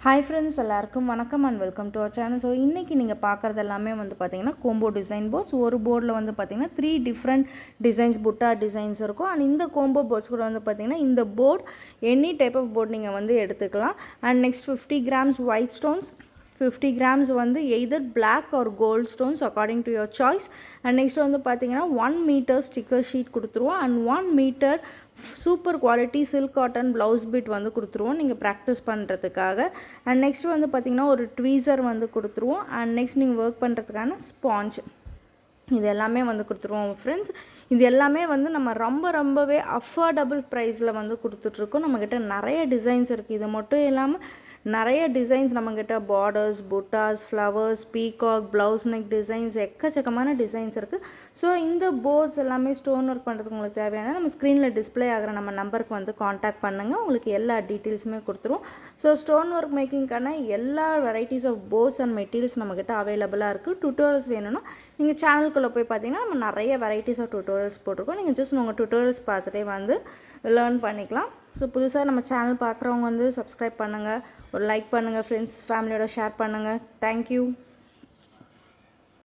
Hi friends, எல்லாருக்கும் வணக்கம் and welcome to our channel. So இன்னைக்கு நீங்க பார்க்கிறது எல்லாமே வந்து பாத்தீங்கன்னா combo design boards. ஒரு போர்ட்ல வந்து பாத்தீங்கன்னா 3 different designs butta designs இருக்கும். and இந்த combo boards கூட வந்து பாத்தீங்கன்னா இந்த board any type of board நீங்க வந்து எடுத்துக்கலாம். and next 50 grams white stones, 50 grams வந்து either black or gold stones according to your choice. and next வந்து பாத்தீங்கன்னா 1 meter sticker sheet கொடுத்துருவோம் and 1 meter super quality silk cotton blouse bit வந்து கொடுத்துருவோம் நீங்கள் ப்ராக்டிஸ் பண்ணுறதுக்காக. அண்ட் நெக்ஸ்ட் வந்து பார்த்திங்கன்னா ஒரு ட்வீசர் வந்து கொடுத்துருவோம். அண்ட் நெக்ஸ்ட் நீங்கள் ஒர்க் பண்ணுறதுக்கான ஸ்பாஞ்ச் இது எல்லாமே வந்து கொடுத்துருவோம் ஃப்ரெண்ட்ஸ். இது எல்லாமே வந்து நம்ம ரொம்பவே அஃபோர்டபுள் ப்ரைஸில் வந்து கொடுத்துட்ருக்கோம். நம்மக்கிட்ட நிறைய டிசைன்ஸ் இருக்குது. இது மட்டும் இல்லாமல் நிறைய டிசைன்ஸ் நம்மக்கிட்ட பார்டர்ஸ், புட்டாஸ், flowers, peacock, blouse neck designs எக்கச்சக்கமான டிசைன்ஸ் இருக்குது. ஸோ இந்த போர்ட்ஸ் எல்லாமே ஸ்டோன் ஒர்க் பண்ணுறதுக்கு உங்களுக்கு தேவையான நம்ம ஸ்க்ரீனில் டிஸ்பிளே ஆகிற நம்ம நம்பருக்கு வந்து காண்டாக்ட் பண்ணுங்கள். உங்களுக்கு எல்லா டீட்டெயில்ஸுமே கொடுத்துருவோம். ஸோ ஸ்டோன் ஒர்க் மேக்கிங்க்கான எல்லா varieties of boards and materials நம்மக்கிட்ட அவைலபிளாக இருக்குது. டுட்டோரியல்ஸ் வேணும்னா நீங்கள் சேனலுக்குள்ளே போய் பார்த்தீங்கன்னா நம்ம நிறைய வெரைட்டிஸ் ஆஃப் டுட்டோரியல்ஸ் போட்டிருக்கோம். நீங்கள் ஜஸ்ட் உங்கள் டுட்டோரியல்ஸ் பார்த்துட்டே வந்து லேர்ன் பண்ணிக்கலாம். ஸோ புதுசாக நம்ம சேனல் பார்க்குறவங்க வந்து சப்ஸ்கிரைப் பண்ணுங்கள், ஒரு லைக் பண்ணுங்கள், ஃப்ரெண்ட்ஸ் ஃபேமிலியோட ஷேர் பண்ணுங்கள். தேங்க்யூ.